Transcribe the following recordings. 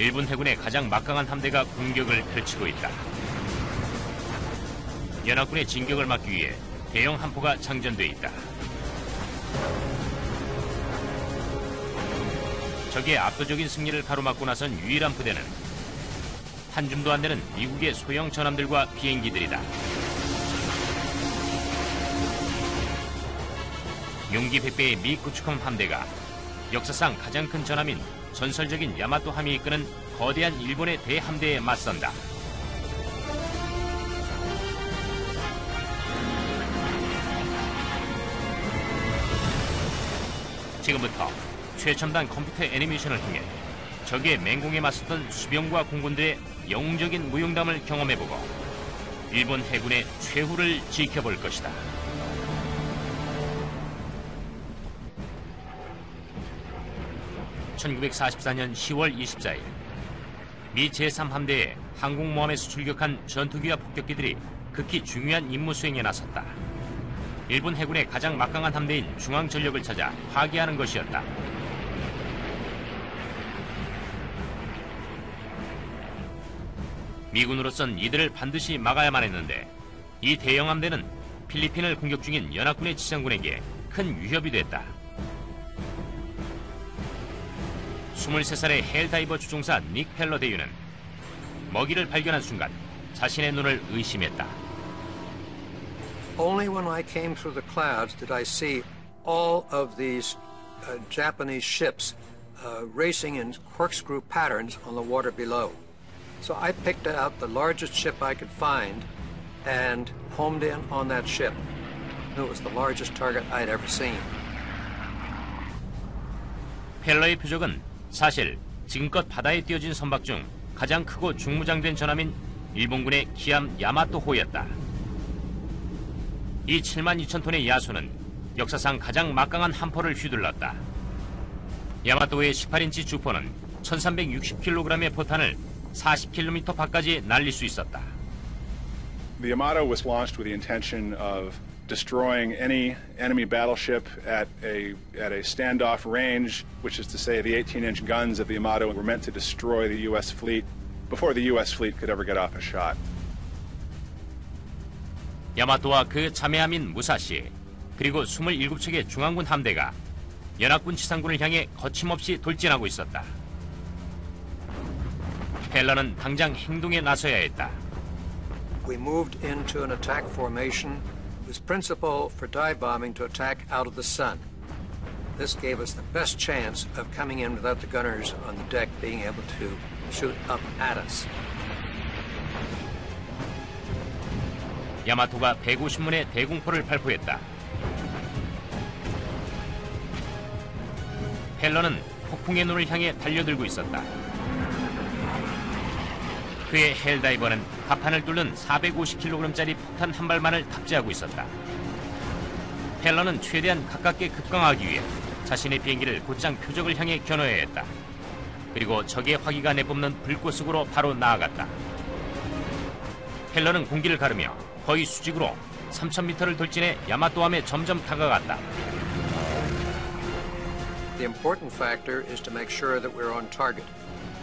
일본 해군의 가장 막강한 함대가 공격을 펼치고 있다. 연합군의 진격을 막기 위해 대형 함포가 장전돼 있다. 적의 압도적인 승리를 가로막고 나선 유일한 부대는 한 줌도 안 되는 미국의 소형 전함들과 비행기들이다. 용기 100배의 미 구축함 함대가 역사상 가장 큰 전함인 전설적인 야마토함이 이끄는 거대한 일본의 대함대에 맞선다. 지금부터 최첨단 컴퓨터 애니메이션을 통해 적의 맹공에 맞섰던 수병과 공군들의 영웅적인 무용담을 경험해보고 일본 해군의 최후를 지켜볼 것이다. (1944년 10월 24일) 미 제3함대의 항공모함에서 출격한 전투기와 폭격기들이 극히 중요한 임무 수행에 나섰다. 일본 해군의 가장 막강한 함대인 중앙전력을 찾아 파괴하는 것이었다. 미군으로선 이들을 반드시 막아야만 했는데 이 대형 함대는 필리핀을 공격 중인 연합군의 지상군에게 큰 위협이 됐다. 23살의 헬다이버 추종사 닉 펠러 대위는 먹이를 발견한 순간 자신의 눈을 의심했다. Only when I came through the clouds did I see all of these Japanese ships racing in corkscrew patterns on the water below. So I picked out the largest ship I could find and homed in on that ship. It was the largest target I'd ever seen. 펠러의 표적은 사실 지금껏 바다에 띄어진 선박 중 가장 크고 중무장된 전함인 일본군의 기함 야마토호였다. 이 72,000톤의 야수는 역사상 가장 막강한 함포를 휘둘렀다. 야마토호의 18인치 주포는 1360kg의 포탄을 40km 밖까지 날릴 수 있었다. The Yamato was launched with the intention of destroying any enemy battleship at a standoff range, which is to say the 18-inch guns of the Yamato were meant to destroy the U.S. fleet before the U.S. fleet could ever get off a shot. 야마토와 그 자매함인 무사시, 그리고 27척의 중앙군 함대가 연합군 지상군을 향해 거침없이 돌진하고 있었다. 펠러는 당장 행동에 나서야 했다. We moved into an attack formation. It was principle for dive bombing to attack out of the sun. This gave us the best chance of coming in without the gunners on the deck being able to shoot up at us. 야마토가 150문의 대공포를 발포했다. 펠러는 폭풍의 눈을 향해 달려들고 있었다. 그의 헬다이버는 갑판을 뚫는 450kg짜리 폭탄 한 발만을 탑재하고 있었다. 펠러는 최대한 가깝게 급강하기 위해 자신의 비행기를 곧장 표적을 향해 겨눠야 했다. 그리고 적의 화기가 내뿜는 불꽃 속으로 바로 나아갔다. 펠러는 공기를 가르며 거의 수직으로 3,000m를 돌진해 야마토함에 점점 다가갔다. The important factor is to make sure that we're on target.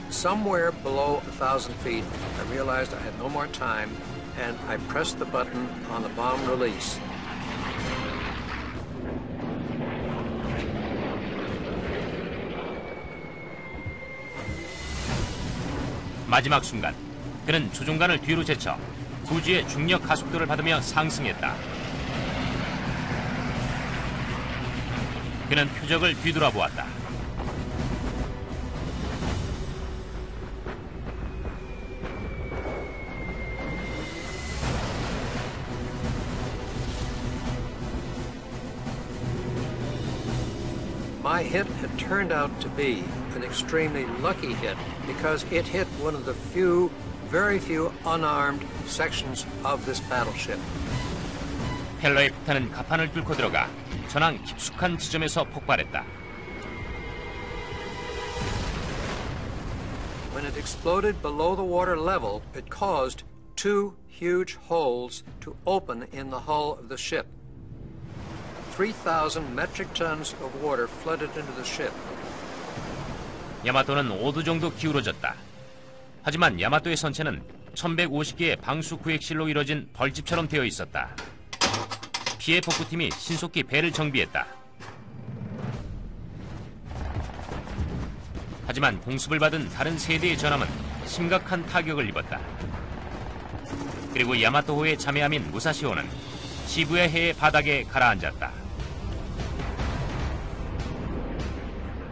Somewhere below 1,000 feet, I realized I had no more time, and I pressed the button on the bomb release. 마지막 순간, 그는 조종관을 뒤로 제쳐 구주의 중력 가속도를 받으며 상승했다. 그는 표적을 뒤돌아보았다. My hit had turned out to be an extremely lucky hit because it hit one of the very few unarmed sections of this battleship. 펠러의 폭탄은 갑판을 뚫고 들어가 전황 깊숙한 지점에서 폭발했다. When it exploded below the water level, it caused two huge holes to open in the hull of the ship. 3,000 metric tons of water flooded into the ship. 야마토는 5도 정도 기울어졌다. 하지만 야마토의 선체는 1150개의 방수 구획실로 이뤄진 벌집처럼 되어 있었다. 피해 복구팀이 신속히 배를 정비했다. 하지만 공습을 받은 다른 세 대의 전함은 심각한 타격을 입었다. 그리고 야마토호의 자매함인 무사시호는 시부야 해의 바닥에 가라앉았다.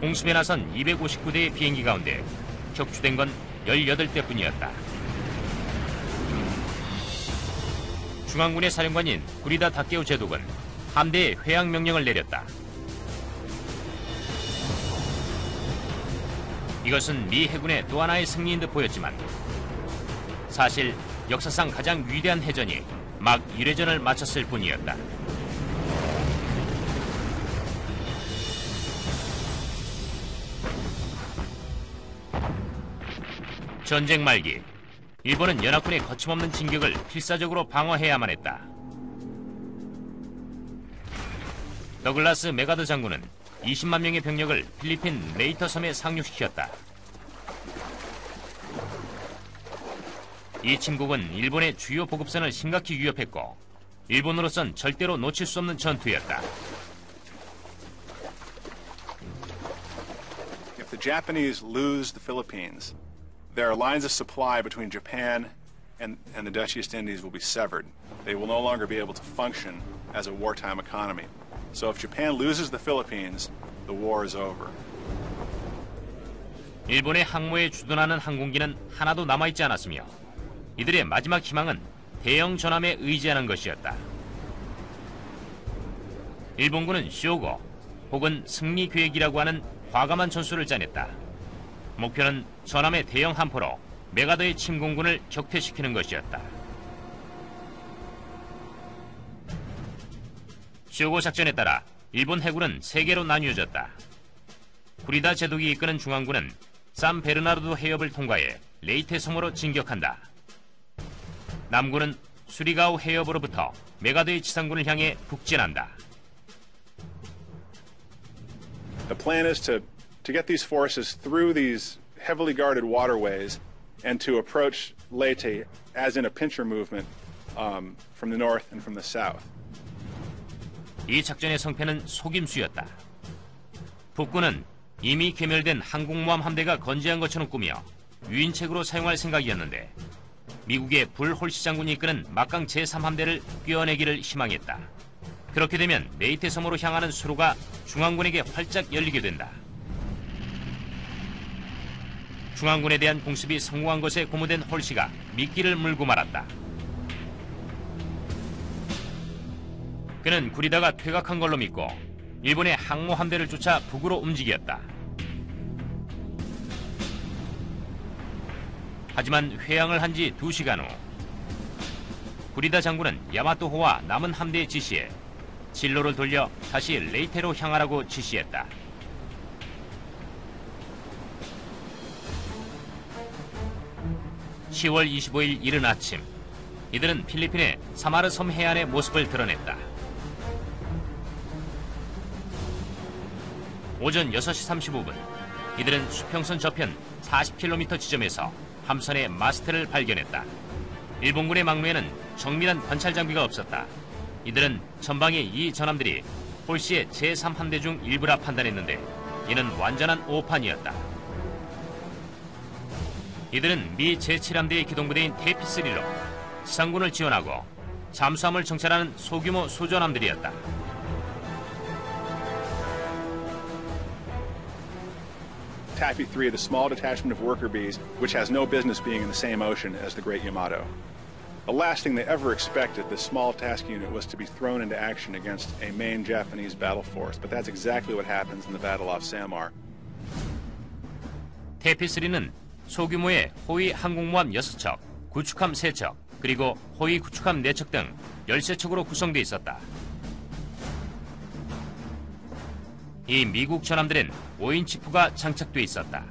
공습에 나선 259대의 비행기 가운데 격추된 건 18대뿐이었다. 중앙군의 사령관인 구리다 다케오 제독은 함대에 회항 명령을 내렸다. 이것은 미 해군의 또 하나의 승리인 듯 보였지만 사실 역사상 가장 위대한 해전이 막 1회전을 마쳤을 뿐이었다. 전쟁 말기, 일본은 연합군의 거침없는 진격을 필사적으로 방어해야만 했다. 더글라스 메가더 장군은 20만 명의 병력을 필리핀 레이터 섬에 상륙시켰다. 이 침공은 일본의 주요 보급선을 심각히 위협했고 일본으로선 절대로 놓칠 수 없는 전투였다. If the Japanese lose the Philippines, there are lines of supply between Japan and the Dutch East Indies will be severed. They will no longer be able to function as a wartime economy. So if Japan loses the Philippines, the war is over. 일본의 항모에 주둔하는 항공기는 하나도 남아있지 않았으며 이들의 마지막 희망은 대형 전함에 의지하는 것이었다. 일본군은 쇼고 혹은 승리 계획이라고 하는 과감한 전술을 짜냈다. 목표는 전함의 대형 함포로 메가더의 침공군을 격퇴시키는 것이었다. 쇼고 작전에 따라 일본 해군은 3개로 나뉘어졌다. 구리다 제독이 이끄는 중앙군은 산 베르나르도 해협을 통과해 레이테 섬으로 진격한다. 남군은 수리가오 해협으로부터 메가더의 지상군을 향해 북진한다. The plan is to get these forces through these heavily guarded waterways and to approach Leyte as in a pincher movement from the north and from the south. 이 작전의 성패는 속임수였다. 북군은 이미 괴멸된 항공모함 함대가 건재한 것처럼 꾸며 유인책으로 사용할 생각이었는데 미국의 불 홀시 장군이 이끄는 막강 제3함대를 꿰어내기를 희망했다. 그렇게 되면 레이테 섬으로 향하는 수로가 중앙군에게 활짝 열리게 된다. 중앙군에 대한 공습이 성공한 것에 고무된 홀시가 미끼를 물고 말았다. 그는 구리다가 퇴각한 걸로 믿고 일본의 항모 함대를 쫓아 북으로 움직였다. 하지만 회항을 한 지 2시간 후 구리다 장군은 야마토호와 남은 함대의 지시에 진로를 돌려 다시 레이테로 향하라고 지시했다. (10월 25일) 이른 아침 이들은 필리핀의 사마르 섬 해안의 모습을 드러냈다. 오전 6시 35분 이들은 수평선 저편 40km 지점에서 함선의 마스트를 발견했다. 일본군의 막루에는 정밀한 관찰 장비가 없었다. 이들은 전방의 이 전함들이 홀시의 제3함대 중 일부라 판단했는데 이는 완전한 오판이었다. 이들은 미 제7함대의 기동부대인 테이피3로 지상군을 지원하고 잠수함을 정찰하는 소규모 소전함들이었다. Taffy 3, the small detachment of worker bees, which has no business being in the same ocean as the Great Yamato. The last thing they ever expected, this small task unit, was to be thrown into action against a main Japanese battle force, but that's exactly what happens in the Battle off Samar. 테이피3는 소규모의 호위 항공모함 6척, 구축함 3척, 그리고 호위 구축함 4척 등 13척으로 구성되어 있었다. 이 미국 전함들은 5인치포가 장착돼 있었다.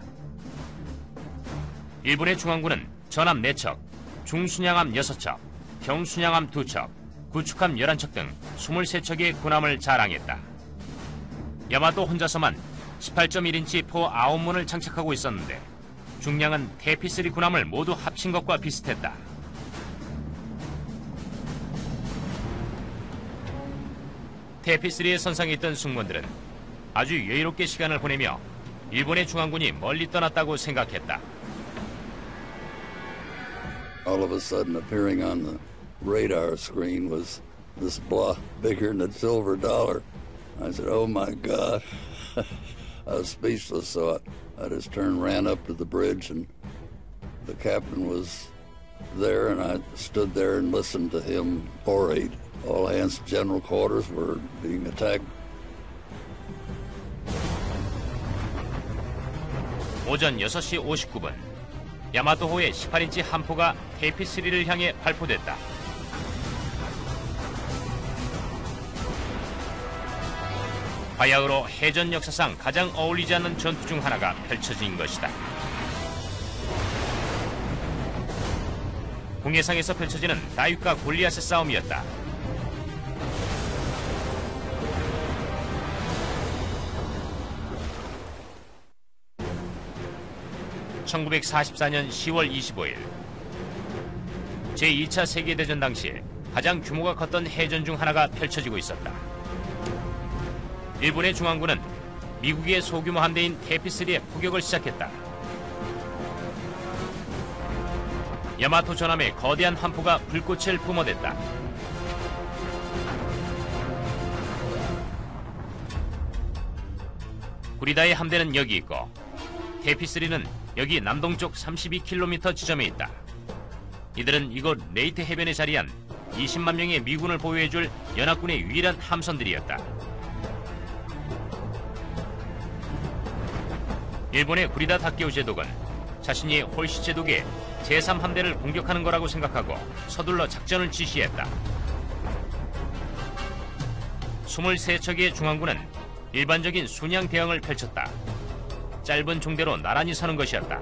일본의 중앙군은 전함 4척, 중순양함 6척, 경순양함 2척, 구축함 11척 등 23척의 군함을 자랑했다. 야마토 혼자서만 18.1인치 포 9문을 장착하고 있었는데 중량은 테피스리 군함을 모두 합친 것과 비슷했다. 테피스리의 선상에 있던 승무원들은 아주 여유롭게 시간을 보내며 일본의 중앙군이 멀리 떠났다고 생각했다. All of a sudden appearing on the radar screen was this block bigger than a silver dollar. I said, oh my God. I was speechless, so I just turned, ran up to the bridge, and the captain was there, and I stood there and listened to him orate. All hands general quarters were being attacked. 오전 6시 59분, 야마토호의 18인치 함포가 테이피3를 향해 발포됐다. 바야흐로 해전 역사상 가장 어울리지 않는 전투 중 하나가 펼쳐진 것이다. 공해상에서 펼쳐지는 다윗과 골리앗의 싸움이었다. (1944년 10월 25일) 제2차 세계대전 당시 가장 규모가 컸던 해전 중 하나가 펼쳐지고 있었다. 일본의 중앙군은 미국의 소규모 함대인 테이피3의 포격을 시작했다. 야마토 전함의 거대한 함포가 불꽃을 뿜어댔다. 구리다의 함대는 여기 있고 테이피3는 여기 남동쪽 32km 지점에 있다. 이들은 이곳 레이트 해변에 자리한 20만 명의 미군을 보유해줄 연합군의 유일한 함선들이었다. 일본의 구리다 다케오 제독은 자신이 홀시 제독의 제3함대를 공격하는 거라고 생각하고 서둘러 작전을 지시했다. 23척의 중앙군은 일반적인 순양 대응을 펼쳤다. 짧은 종대로 나란히 서는 것이었다.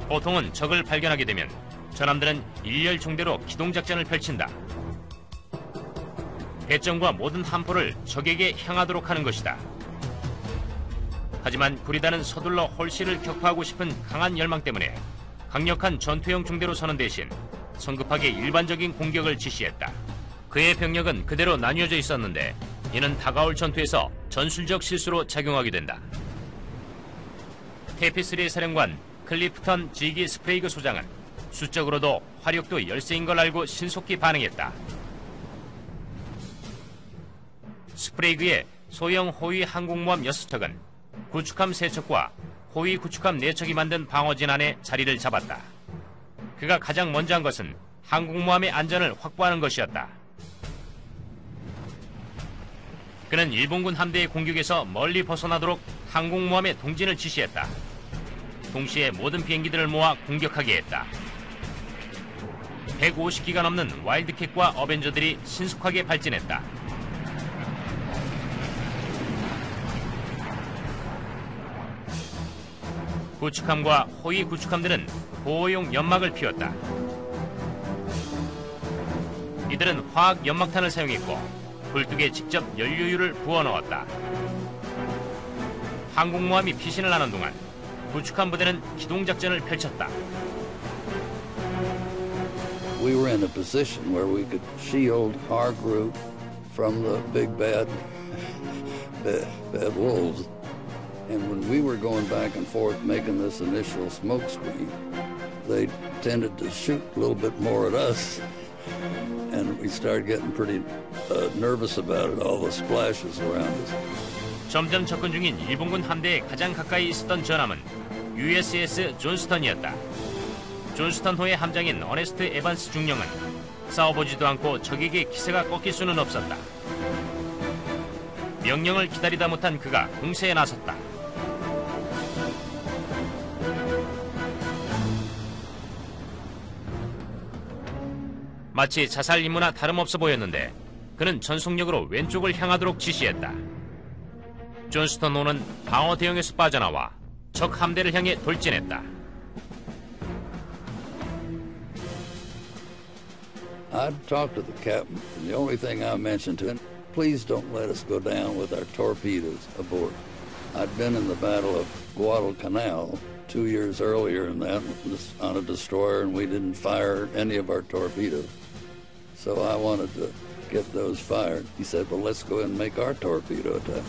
보통은 적을 발견하게 되면 전함들은 일렬 종대로 기동작전을 펼친다. 배점과 모든 함포를 적에게 향하도록 하는 것이다. 하지만 구리다는 서둘러 홀시를 격파하고 싶은 강한 열망 때문에 강력한 전투형 중대로 서는 대신 성급하게 일반적인 공격을 지시했다. 그의 병력은 그대로 나뉘어져 있었는데 이는 다가올 전투에서 전술적 실수로 작용하게 된다. 테이피3의 사령관 클리프턴 G.G. 스프레이그 소장은 수적으로도 화력도 열세인 걸 알고 신속히 반응했다. 스프레이그의 소형 호위 항공모함 6척은 구축함 3척과 호위 구축함 4척이 만든 방어진 안에 자리를 잡았다. 그가 가장 먼저 한 것은 항공모함의 안전을 확보하는 것이었다. 그는 일본군 함대의 공격에서 멀리 벗어나도록 항공모함의 동진을 지시했다. 동시에 모든 비행기들을 모아 공격하게 했다. 150기가 넘는 와일드캣과 어벤져들이 신속하게 발진했다. 구축함과 호위 구축함들은 보호용 연막을 피웠다. 이들은 화학 연막탄을 사용했고 굴뚝에 직접 연료유를 부어 넣었다. 항공모함이 피신을 하는 동안 구축함 부대는 기동작전을 펼쳤다. We were in a position where we could shield our group from the big bad wolves. And when we were going back and forth making this initial smoke screen, they tended to shoot a little bit more at us. And we started getting pretty nervous about it, all the splashes around us. 점점 접근 중인 일본군 함대에 가장 가까이 있었던 전함은 USS 존스턴이었다. 존스턴호의 함장인 어네스트 에반스 중령은 싸워보지도 않고 적에게 기세가 꺾일 수는 없었다. 명령을 기다리다 못한 그가 공세에 나섰다. 마치 자살 임무나 다름없어 보였는데 그는 전속력으로 왼쪽을 향하도록 지시했다. 존스턴호는 방어 대응에서 빠져나와 적 함대를 향해 돌진했다. I'd talked to the captain, and the only thing I mentioned to him, please don't let us go down with our torpedoes aboard. I'd been in the Battle of Guadalcanal, 2 years earlier, and that was on a destroyer, and we didn't fire any of our torpedoes. So I wanted to get those fired. He said, well, let's go ahead and make our torpedo attack.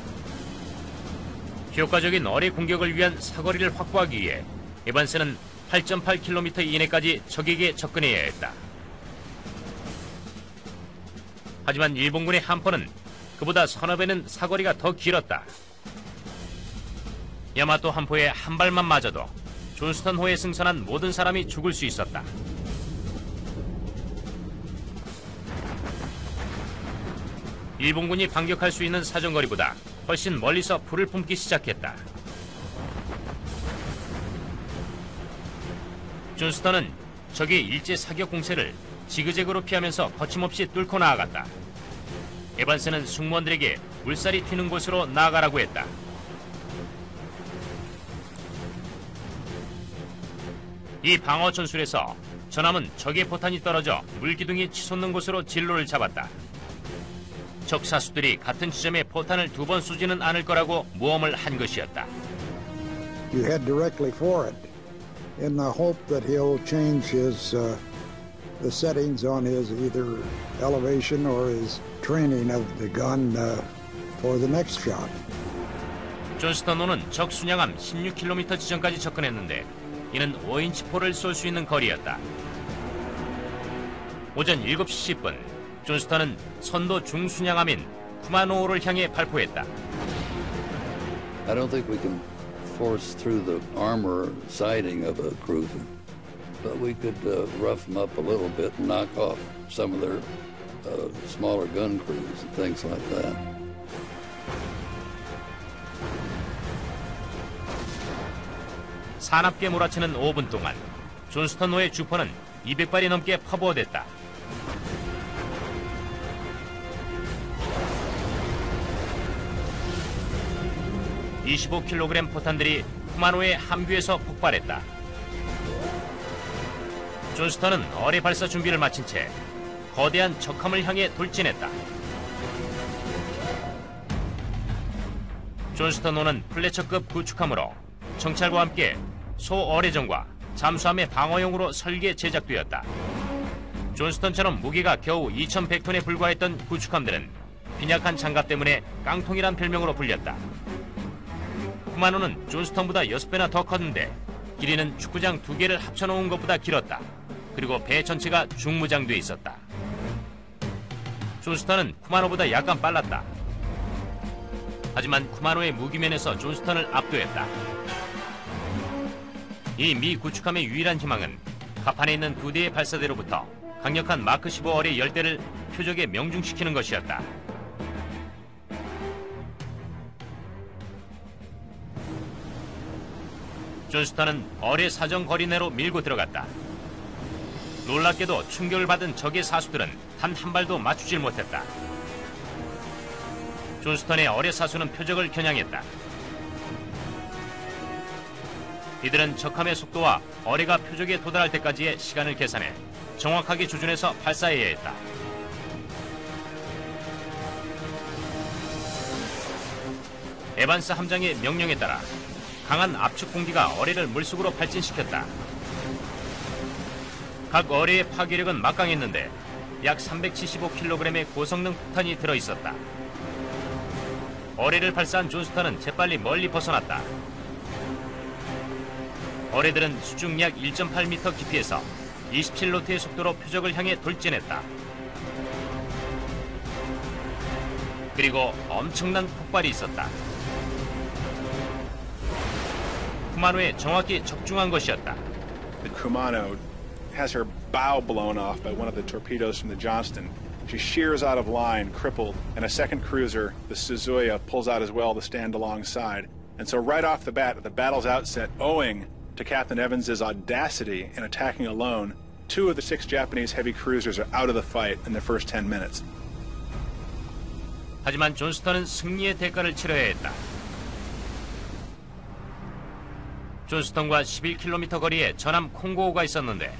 효과적인 어뢰 공격을 위한 사거리를 확보하기 위해 에반스는 8.8km 이내까지 적에게 접근해야 했다. 하지만 일본군의 함포는 그보다 서너 배는 사거리가 더 길었다. 야마토 함포에 한 발만 맞아도 존스턴호에 승선한 모든 사람이 죽을 수 있었다. 일본군이 반격할 수 있는 사정거리보다 훨씬 멀리서 불을 뿜기 시작했다. 존스턴은 적의 일제 사격 공세를 지그재그로 피하면서 거침없이 뚫고 나아갔다. 에반스는 승무원들에게 물살이 튀는 곳으로 나아가라고 했다. 이 방어 전술에서 전함은 적의 포탄이 떨어져 물기둥이 치솟는 곳으로 진로를 잡았다. 적 사수들이 같은 지점에 포탄을 2번 쏘지는 않을 거라고 모험을 한 것이었다. You head directly for it in the hope that he'll change his the settings on his either elevation or his training of the gun for the next shot. 존스턴호는 적 순양함 16km 지점까지 접근했는데 이는 5인치 포를 쏠 수 있는 거리였다. 오전 7시 10분 존스턴은 선도 중순양함인 쿠마노호를 향해 발포했다. I don't think we can force through the armor siding of a cruiser, but we could rough them up a little bit and knock off some of their smaller gun crews and things like that. 사납게 몰아치는 5분 동안 존스턴호의 주포는 200발이 넘게 퍼부어댔다. (25kg) 포탄들이 쿠마노의 함교에서 폭발했다. 존스턴은 어뢰 발사 준비를 마친 채 거대한 적함을 향해 돌진했다. 존스턴호는 플래처급 구축함으로 정찰과 함께 소어뢰정과 잠수함의 방어용으로 설계 제작되었다. 존스턴처럼 무게가 겨우 2100톤에 불과했던 구축함들은 빈약한 장갑 때문에 깡통이란 별명으로 불렸다. 쿠마노는 존스턴보다 6배나 더 컸는데 길이는 축구장 2개를 합쳐놓은 것보다 길었다. 그리고 배 전체가 중무장돼 있었다. 존스턴은 쿠마노보다 약간 빨랐다. 하지만 쿠마노의 무기면에서 존스턴을 압도했다. 이 미 구축함의 유일한 희망은 갑판에 있는 2대의 발사대로부터 강력한 마크 15 어뢰 열대를 표적에 명중시키는 것이었다. 존스턴은 어뢰 사정 거리 내로 밀고 들어갔다. 놀랍게도 충격을 받은 적의 사수들은 단 한 발도 맞추질 못했다. 존스턴의 어뢰 사수는 표적을 겨냥했다. 이들은 적함의 속도와 어뢰가 표적에 도달할 때까지의 시간을 계산해 정확하게 조준해서 발사해야 했다. 에반스 함장의 명령에 따라 강한 압축 공기가 어뢰를 물속으로 발진시켰다. 각 어뢰의 파괴력은 막강했는데 약 375kg의 고성능 폭탄이 들어있었다. 어뢰를 발사한 존스턴은 재빨리 멀리 벗어났다. 어뢰들은 수중 약 1.8m 깊이에서 27노트의 속도로 표적을 향해 돌진했다. 그리고 엄청난 폭발이 있었다. 쿠마노에 정확히 적중한 것이었다. The Kumano has her bow blown off by one of the torpedoes from the Johnston. She shears out of line, crippled, and a second cruiser, the Suzuya, pulls out as well to stand alongside. And so right off the bat, at the battle's outset, owing to Captain Evans's audacity in attacking alone, 2 of the 6 Japanese heavy cruisers are out of the fight in the first 10 minutes. 하지만 존스턴은 승리의 대가를 치러야 했다. 존스턴과 11km 거리에 전함 콩고호가 있었는데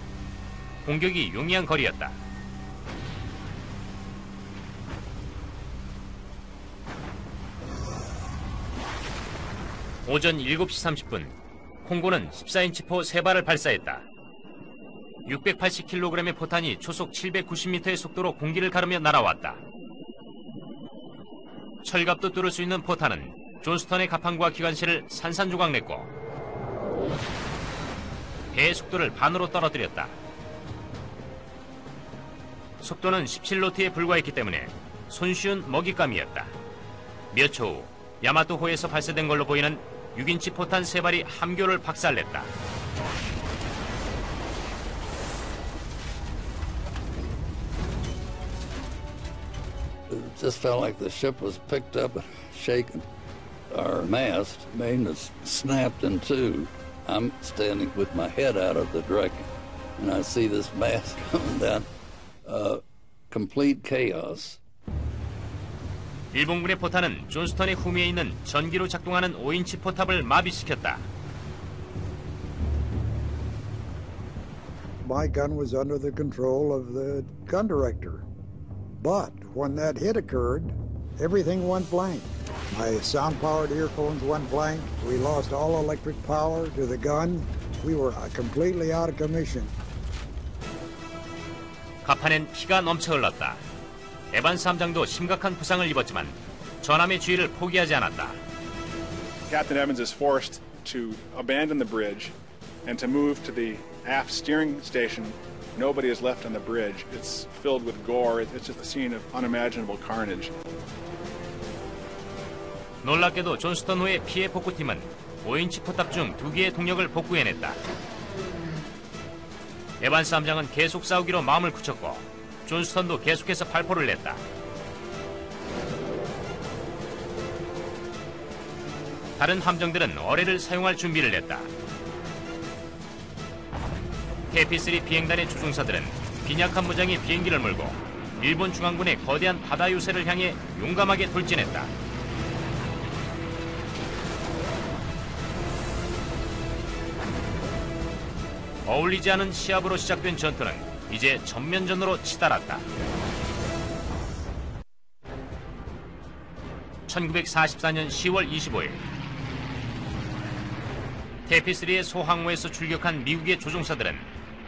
공격이 용이한 거리였다. 오전 7시 30분 콩고는 14인치포 3발을 발사했다. 680kg의 포탄이 초속 790m의 속도로 공기를 가르며 날아왔다. 철갑도 뚫을 수 있는 포탄은 존스턴의 갑판과 기관실을 산산조각냈고 배의 속도를 반으로 떨어뜨렸다. 속도는 17노트에 불과했기 때문에 손쉬운 먹잇감이었다. 몇 초 후 야마토호에서 발사된 걸로 보이는 6인치 포탄 3발이 함교를 박살냈다. It just felt like the ship was picked up and shaken. Our mast main is snapped in two. I'm standing with my head out of the deck, and I see this mast coming down. Complete chaos. 일본군의 포탄은 존스턴의 후미에 있는 전기로 작동하는 5인치 포탑을 마비시켰다. My gun was under the control of the gun director. But when that hit occurred, everything went blank. My sound-powered earphones went blank. We lost all electric power to the gun. We were completely out of commission. 갑판엔 피가 넘쳐 흘렀다. 에반스 함장도 심각한 부상을 입었지만 전함의 주의를 포기하지 않았다. Captain Evans is forced to abandon the bridge and to move to the aft steering station. Nobody is left on the bridge. It's filled with gore. It's just a scene of unimaginable carnage. 놀랍게도 존스턴호의 피해 복구팀은 5인치 포탑 중 2개의 동력을 복구해냈다. 에반스 함장은 계속 싸우기로 마음을 굳혔고 존스턴도 계속해서 발포를 냈다. 다른 함정들은 어뢰를 사용할 준비를 냈다. KP-3 비행단의 조종사들은 빈약한 무장의 비행기를 몰고 일본 중앙군의 거대한 바다 요새를 향해 용감하게 돌진했다. 어울리지 않은 시합으로 시작된 전투는 이제 전면전으로 치달았다. 1944년 10월 25일 KP-3의 소항모에서 출격한 미국의 조종사들은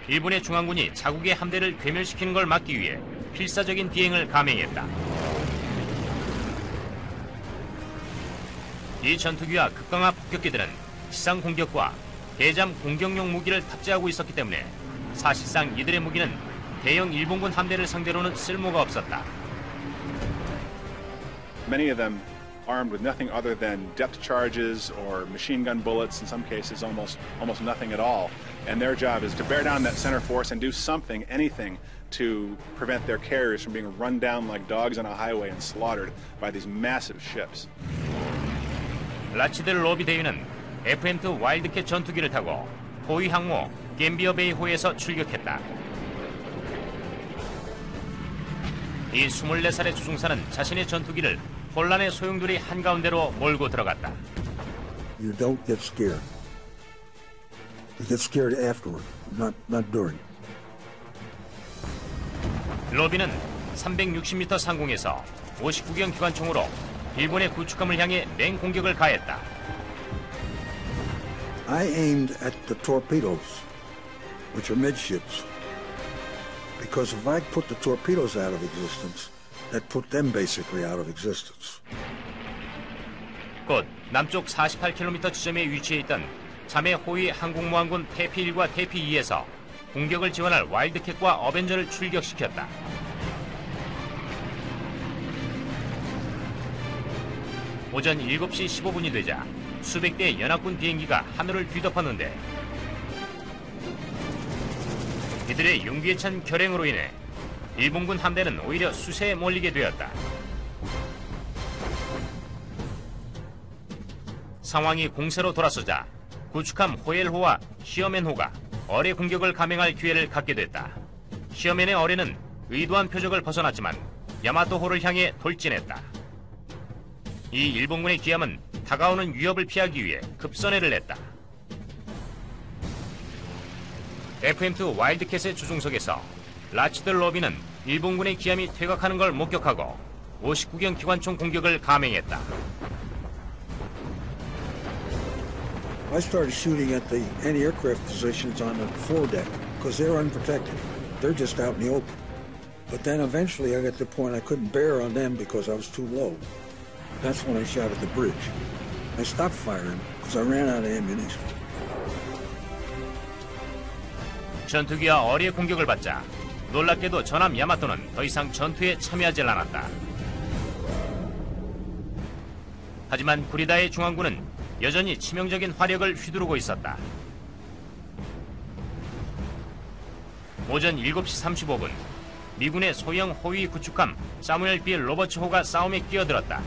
일본의 중앙군이 자국의 함대를 괴멸시키는 걸 막기 위해 필사적인 비행을 감행했다. 이 전투기와 극강화 폭격기들은 지상 공격과 대잠 공격용 무기를 탑재하고 있었기 때문에 사실상 이들의 무기는 대형 일본군 함대를 상대로는 쓸모가 없었다. Many of them armed with nothing other than depth charges or machine gun bullets, in some cases almost nothing at all. And their job is to bear down that center force and do something, anything, to prevent their carriers from being run down like dogs on a highway and slaughtered by these massive ships. 라치드 로비 대위는 FM2 와일드캣 전투기를 타고 호위 항모 갬비어 베이 호에서 출격했다. 이 24살의 조종사는 자신의 전투기를 혼란의 소용돌이 한가운데로 몰고 들어갔다. You don't get scared. You get scared afterward, not during. 로비는 360m 상공에서 59경 기관총으로 일본의 구축함을 향해 맹공격을 가했다. I aimed at the torpedoes, which are midships, because if I put the torpedoes out of existence, that put them basically out of existence. 곧 남쪽 48km 지점에 위치해 있던 자매 호위 항공모함군 태피1과 태피2에서 공격을 지원할 와일드캣과 어벤저를 출격시켰다. 오전 7시 15분이 되자 수백 대의 연합군 비행기가 하늘을 뒤덮었는데 이들의 용기에 찬 결행으로 인해 일본군 함대는 오히려 수세에 몰리게 되었다. 상황이 공세로 돌아서자 구축함 호엘호와 히어맨호가 어뢰 공격을 감행할 기회를 갖게 됐다. 히어맨의 어뢰는 의도한 표적을 벗어났지만 야마토호를 향해 돌진했다. 이 일본군의 기함은 다가오는 위협을 피하기 위해 급선회를 냈다. FM2 와일드캣의 조종석에서 라치드 로비는 일본군의 기함이 퇴각하는 걸 목격하고 59경 기관총 공격을 감행했다. I started shooting at the anti-aircraft positions on the foredeck because they're unprotected. They're just out in the open. But then eventually I got to the point I couldn't bear on them because I was too low. That's when I shot at the bridge. I stopped firing because I ran out of ammunition. 전투기와 어리의 공격을 받자 놀랍게도 전함 야마토는 더 이상 전투에 참여하지 않았다. 하지만 구리다의 중앙군은 여전히 치명적인 화력을 휘두르고 있었다. 오전 7시 35분 미군의 소형 호위 구축함 사무엘 B. 로버츠호가 싸움에 끼어들었다.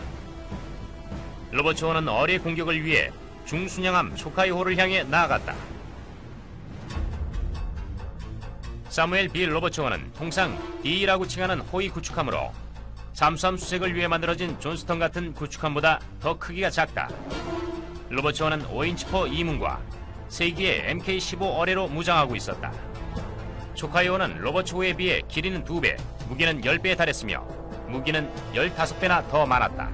로버츠호는 어리의 공격을 위해 중순양함 초카이호를 향해 나아갔다. 사무엘 B. 로버츠호는 통상 D라고 칭하는 호위 구축함으로 잠수함 수색을 위해 만들어진 존스턴 같은 구축함보다 더 크기가 작다. 로버츠호는 5인치포 2문과 3기의 MK-15 어뢰로 무장하고 있었다. 초카이호는 로버츠호에 비해 길이는 2배, 무게는 10배에 달했으며 무기는 15배나 더 많았다.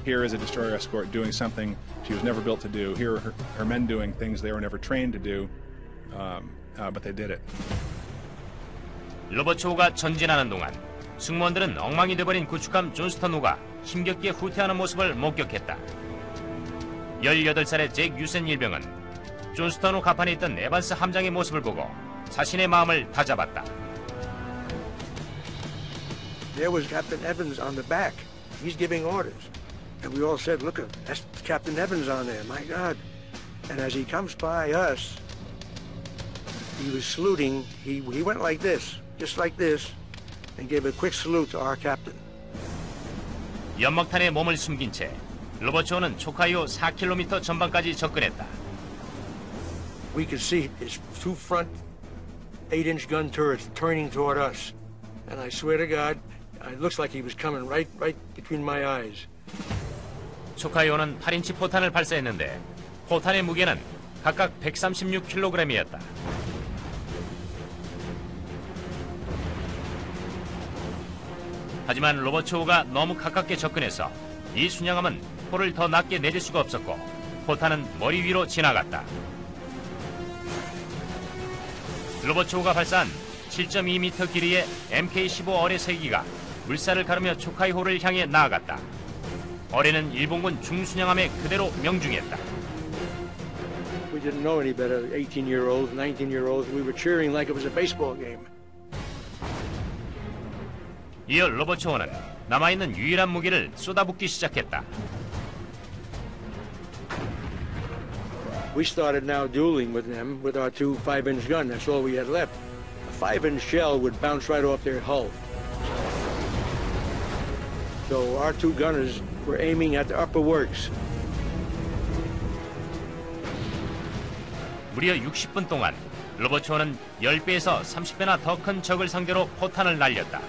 Here is a destroyer escort doing something she was never built to do. Here are her men doing things they were never trained to do, but they did it. 로버츠호가 전진하는 동안 승무원들은 엉망이 돼버린 구축함 존스턴호가 힘겹게 후퇴하는 모습을 목격했다. 18살의 잭 유센 일병은 존스턴호 갑판에 있던 에반스 함장의 모습을 보고 자신의 마음을 다잡았다. There was Captain Evans on the back. He's giving orders. And we all said, look, that's Captain Evans on there, my God. And as he comes by us, he was saluting. He went like this, just like this, and gave a quick salute to our captain. 연막탄에 몸을 숨긴 채 로버츠호는 초카이호 4km 전방까지 접근했다. We could see his two front 8-inch gun turrets turning toward us. And I swear to God, it looks like he was coming right between my eyes. 초카이호는 8인치 포탄을 발사했는데 포탄의 무게는 각각 136kg이었다. 하지만 로버츠호가 너무 가깝게 접근해서 이 순양함은 포를 더 낮게 내릴 수가 없었고 포탄은 머리 위로 지나갔다. 로버츠호가 발사한 7.2m 길이의 MK-15 어뢰 3기가 물살을 가르며 초카이호를 향해 나아갔다. 어뢰는 일본군 중순양함에 그대로 명중했다. We didn't know any better. 18-year-olds, 19-year-olds. We were cheering like it was a baseball game. 이어 로버츠호는 남아있는 유일한 무기를 쏟아붓기 시작했다. We started now dueling with them with our two 5-inch gun. That's all we had left. A 5-inch shell would bounce right off their hull. So our two gunners were aiming at the upper works. 무려 60분 동안 로버츠호는 10배에서 30배나 더 큰 적을 상대로 포탄을 날렸다.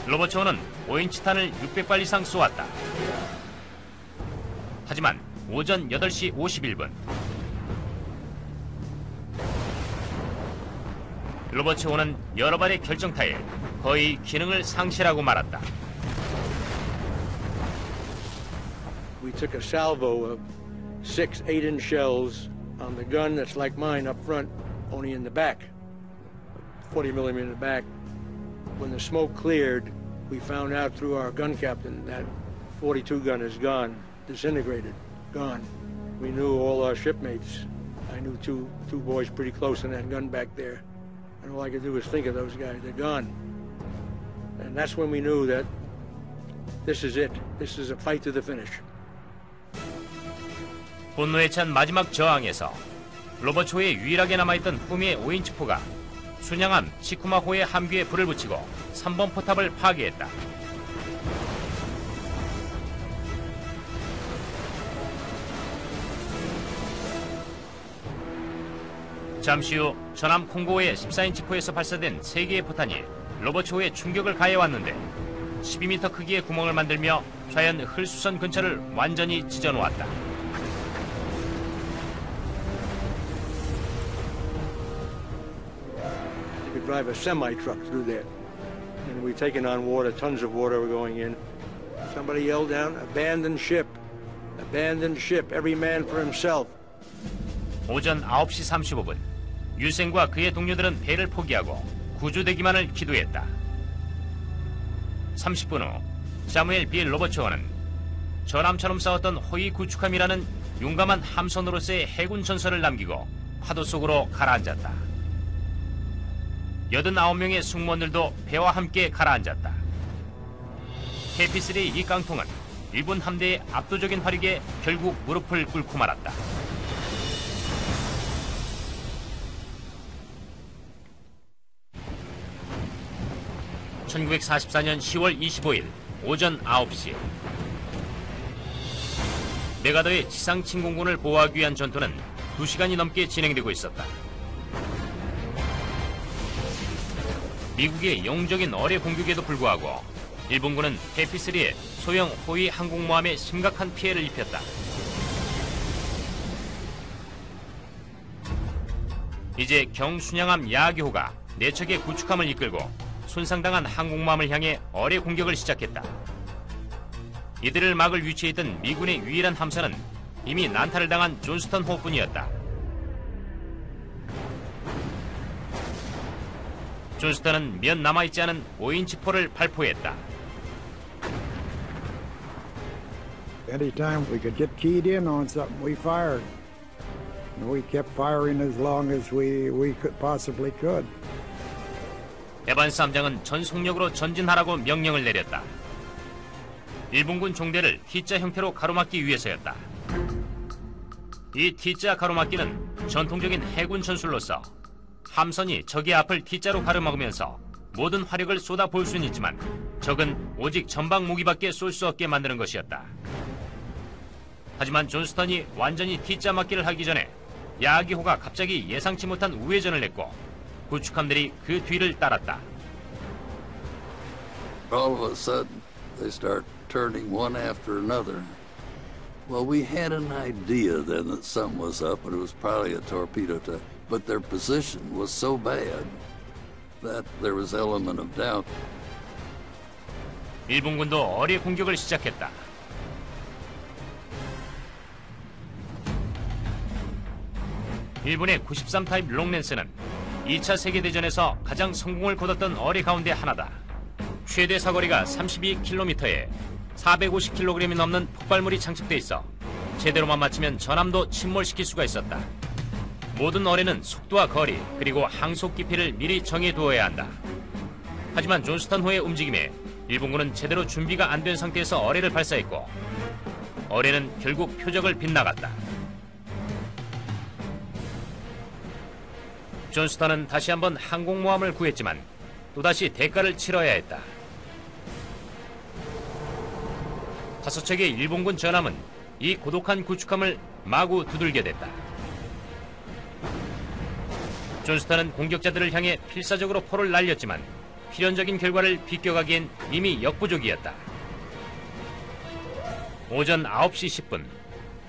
로버츠호는 5인치 탄을 600발 이상 쏘았다. 하지만 오전 8시 51분 로버츠호는 여러 발의 결정타에 거의 기능을 상실하고 말았다. We took a salvo of 6 8-inch shells on the gun that's like mine up front, only in the back, 40 millimeter in the back. When the smoke cleared, we found out through our gun captain that 42 gun is gone, disintegrated, gone. We knew all our shipmates. I knew two boys pretty close in that gun back there. And all I could do was think of those guys. They're gone. And that's when we knew that this is it. This is a fight to the finish. 분노에 찬 마지막 저항에서 로버츠호에 유일하게 남아있던 후미의 5인치 포가 순양함 치쿠마호의 함귀에 불을 붙이고 3번 포탑을 파괴했다. 잠시 후 전함 콩고호의 14인치 포에서 발사된 3개의 포탄이 로버츠호에 충격을 가해왔는데 12m 크기의 구멍을 만들며 좌연 흘수선 근처를 완전히 찢어놓았다. You could drive a semi-truck through there. And we'd taken on water, tons of water were going in. Somebody yelled down, abandon ship. Abandon ship. Every man for himself. 오전 9시 35분, 유생과 그의 동료들은 배를 포기하고 구조되기만을 기도했다. 30분 후 사무엘 B. 로버츠원은 전함처럼 싸웠던 호위 구축함이라는 용감한 함선으로서의 해군 전설을 남기고 파도 속으로 가라앉았다. 89명의 승무원들도 배와 함께 가라앉았다. KP-3의 이 깡통은 일본 함대의 압도적인 화력에 결국 무릎을 꿇고 말았다. (1944년 10월 25일) 오전 9시 메가더의 지상 침공군을 보호하기 위한 전투는 2시간이 넘게 진행되고 있었다. 미국의 영웅적인 어뢰 공격에도 불구하고 일본군은 KP-3의 소형 호위 항공모함에 심각한 피해를 입혔다. 이제 경순양함 야기호가 4척의 구축함을 이끌고 손상당한 항공모함을 향해 어뢰 공격을 시작했다. 이들을 막을 위치에 있던 미군의 유일한 함선은 이미 난타를 당한 존스턴 호뿐이었다. 존스턴은 몇 남아있지 않은 5인치 포를 발포했다. Anytime we could get keyed in on something, we fired. And we kept firing as long as we possibly could. 에반스 함장은 전속력으로 전진하라고 명령을 내렸다. 일본군 종대를 T자 형태로 가로막기 위해서였다. 이 T자 가로막기는 전통적인 해군 전술로서 함선이 적의 앞을 T자로 가로막으면서 모든 화력을 쏟아부을 수는 있지만 적은 오직 전방 무기밖에 쏠 수 없게 만드는 것이었다. 하지만 존스턴이 완전히 T자 막기를 하기 전에 야기호가 갑자기 예상치 못한 우회전을 냈고 구축함들이 그 뒤를 따랐다. All of a sudden, they start turning one after another. Well, we had an idea then that something was up, but it was probably a torpedo attack. But their position was so bad that there was element of doubt. 일본군도 어뢰 공격을 시작했다. 일본의 93타입 롱랜스는 2차 세계대전에서 가장 성공을 거뒀던 어뢰 가운데 하나다. 최대 사거리가 32km에 450kg이 넘는 폭발물이 장착돼 있어 제대로만 맞추면 전함도 침몰시킬 수가 있었다. 모든 어뢰는 속도와 거리 그리고 항속 깊이를 미리 정해두어야 한다. 하지만 존스턴호의 움직임에 일본군은 제대로 준비가 안 된 상태에서 어뢰를 발사했고 어뢰는 결국 표적을 빗나갔다. 존스턴은 다시 한번 항공모함을 구했지만 또다시 대가를 치러야 했다. 5척의 일본군 전함은 이 고독한 구축함을 마구 두들겨 댔다. 존스턴은 공격자들을 향해 필사적으로 포를 날렸지만 필연적인 결과를 비껴가기엔 이미 역부족이었다. 오전 9시 10분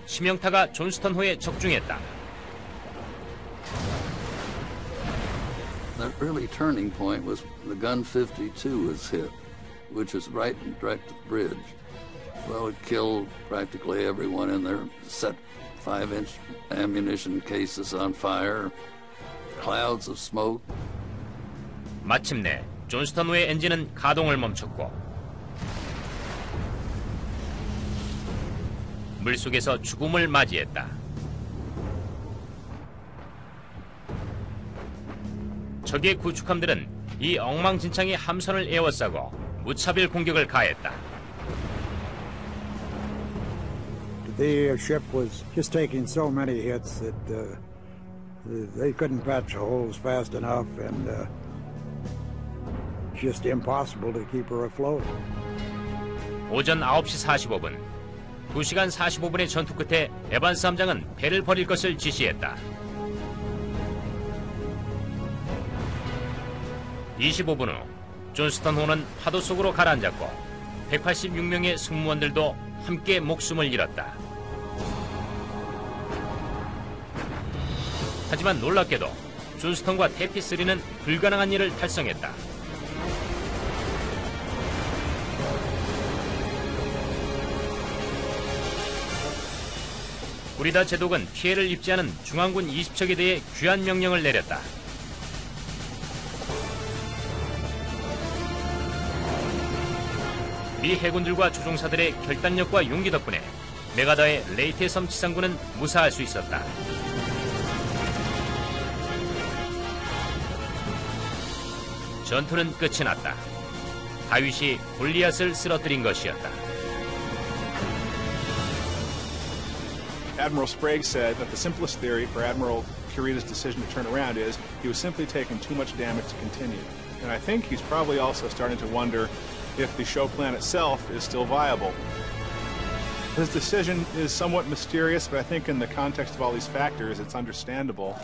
심형타가 존스턴호에 적중했다. The early turning point was the gun 52 was hit, which was right and direct to the bridge. Well, it killed practically everyone in there, set 5-inch ammunition cases on fire, clouds of smoke. 마침내 존스턴호의 엔진은 가동을 멈췄고 물속에서 죽음을 맞이했다. 적의 구축함들은 이 엉망진창의 함선을 에워싸고 무차별 공격을 가했다. The ship was just taking so many hits that they couldn't patch the holes fast enough, and just impossible to keep her afloat. 오전 9시 45분, 2시간 45분의 전투 끝에 에반스 함장은 배를 버릴 것을 지시했다. 25분 후 존스턴호는 파도 속으로 가라앉았고 186명의 승무원들도 함께 목숨을 잃었다. 하지만 놀랍게도 존스턴과 KP-3는 불가능한 일을 달성했다. 구리다 제독은 피해를 입지 않은 중앙군 20척에 대해 귀환 명령을 내렸다. 미 해군들과 조종사들의 결단력과 용기 덕분에 메가다의 레이테 섬 지상군은 무사할 수 있었다. 전투는 끝이 났다. 다윗이 골리앗을 쓰러뜨린 것이었다. Admiral Sprague said that the simplest theory for Admiral Kurita's decision to turn around is he was simply taking too much damage to continue. And I think he's probably also starting to wonder if the show plan itself is still viable. His decision is somewhat mysterious, but I think in the context of all these factors, it's understandable.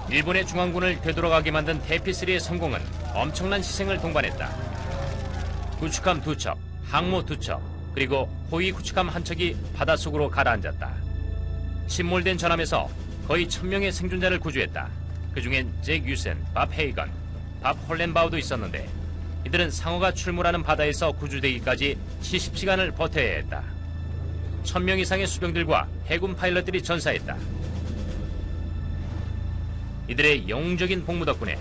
일본의 중앙군을 되돌아가게 만든 대피3의 성공은 엄청난 희생을 동반했다. 구축함 2척, 항모 2척, 그리고 호위 구축함 1척이 바닷속으로 가라앉았다. 침몰된 전함에서 거의 1000명의 생존자를 구조했다. 그중엔 잭 유센, 밥 헤이건, 밥 홀렌바우도 있었는데 이들은 상어가 출몰하는 바다에서 구조되기까지 70시간을 버텨야 했다. 1000명 이상의 수병들과 해군 파일럿들이 전사했다. 이들의 영웅적인 복무 덕분에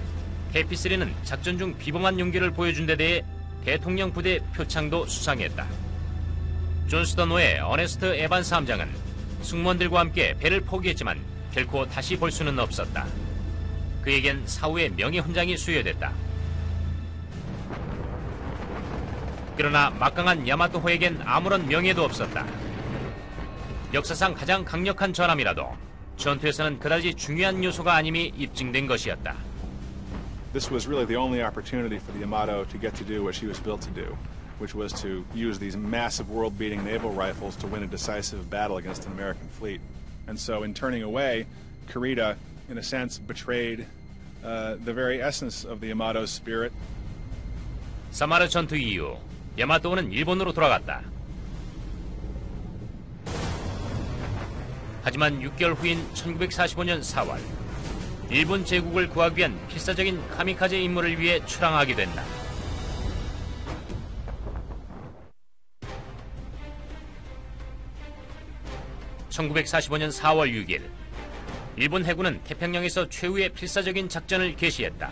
대피3는 작전 중 비범한 용기를 보여준 데 대해 대통령 부대 표창도 수상했다. 존 스턴호의 어네스트 에반스 함장은 승무원들과 함께 배를 포기했지만 결코 다시 볼 수는 없었다. 그에겐 사후의 명예훈장이 수여됐다. 그러나 막강한 야마토호에겐 아무런 명예도 없었다. 역사상 가장 강력한 전함이라도 전투에서는 그다지 중요한 요소가 아님이 입증된 것이었다. This was really the only opportunity for the Yamato to get to do what she was built to do, which was to use these massive world-beating naval rifles to win a decisive battle against an American fleet. And so in turning away, Kurita, in a sense, betrayed the very essence of the Yamato's spirit. 사마르 전투 이후 야마토호는 일본으로 돌아갔다. 하지만 6개월 후인 1945년 4월 일본 제국을 구하기 위한 필사적인 카미카제 임무를 위해 출항하게 된다. (1945년 4월 6일) 일본 해군은 태평양에서 최후의 필사적인 작전을 개시했다.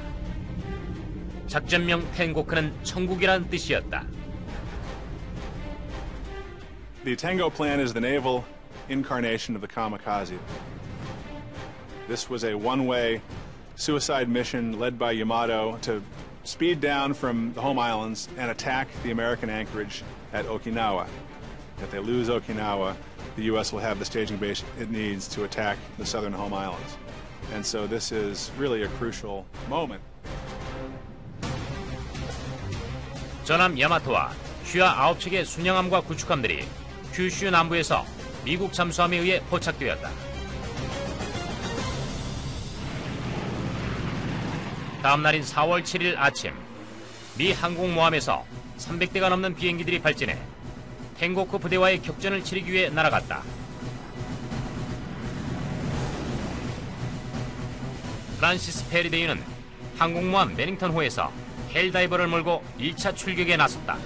작전명 텐고크는 천국이라는 뜻이었다. The Tango Plan is the naval incarnation of the kamikaze. This was a one-way suicide mission led by Yamato to speed down from the home islands and attack the American anchorage at Okinawa. If they lose Okinawa, the U.S. will have the staging base it needs to attack the southern home islands. And so this is really a crucial moment. 전함 야마토와 슈아 9척의 순양함과 구축함들이 큐슈 남부에서 미국 잠수함에 의해 포착되었다. 다음 날인 4월 7일 아침, 미 항공모함에서 300대가 넘는 비행기들이 발진해 텐고크 부대와의 격전을 치르기 위해 날아갔다. 프란시스 페리 대위는 항공모함 매닝턴호에서 헬다이버를 몰고 1차 출격에 나섰다.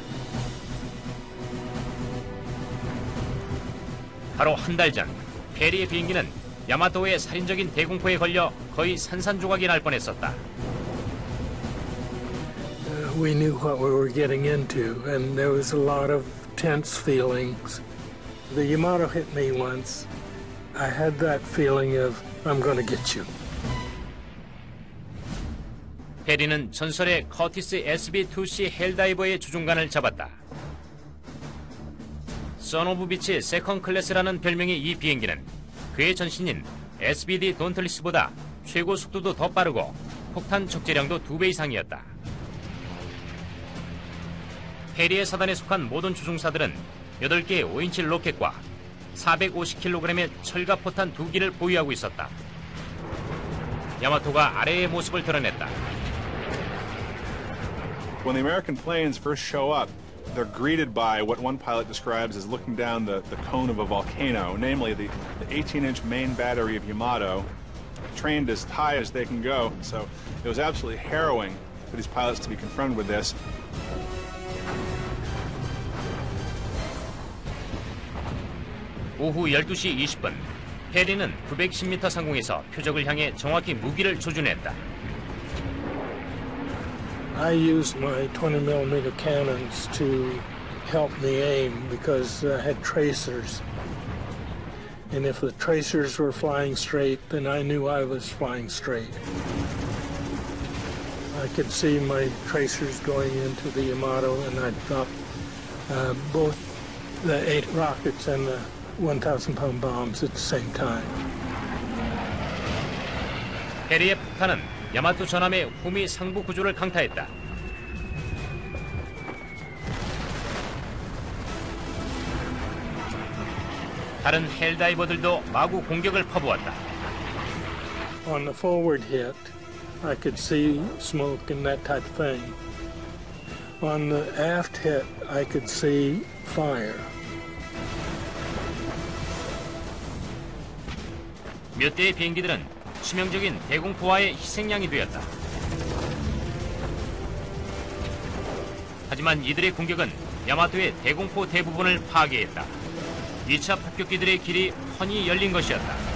바로 한 달 전, 페리의 비행기는 야마토호의 살인적인 대공포에 걸려 거의 산산조각이 날 뻔했었다. We knew what we were getting into, and there was a lot of tense feelings. The Yamato hit me once. I had that feeling of, I'm going to get you. 페리는 전설의 커티스 SB-2C 헬다이버의 조종관을 잡았다. 선 오브 비치 세컨 클래스라는 별명의 이 비행기는 그의 전신인 SBD 돈틀리스보다 최고 속도도 더 빠르고 폭탄 적재량도 2배 이상이었다. 페리의 사단에 속한 모든 조종사들은 8개의 5인치 로켓과 450kg의 철갑포탄 2기를 보유하고 있었다. 야마토가 아래의 모습을 드러냈다. When the American planes first show up, they're greeted by what one pilot describes as looking down the cone of a volcano, namely the 18-inch main battery of Yamato, trained as high as they can go. So it was absolutely harrowing for these pilots to be confronted with this. 오후 12시 20분, 페리는 910m 상공에서 표적을 향해 정확히 무기를 조준했다. I used my 20mm cannons to help me aim because I had tracers. And if the tracers were flying straight, then I knew I was flying straight. I could see my tracers going into the Yamato, and I'd drop both the 8 rockets and the 1,000-pound bombs at the same time. 페리의 폭탄은 야마토 전함의 후미 상부 구조를 강타했다. 다른 헬다이버들도 마구 공격을 퍼부었다. On the forward hit, I could see smoke and that type of thing. On the aft hit, I could see fire. 몇 대의 비행기들은 치명적인 대공포와의 희생양이 되었다. 하지만 이들의 공격은 야마토의 대공포 대부분을 파괴했다. 2차 폭격기들의 길이 훤히 열린 것이었다.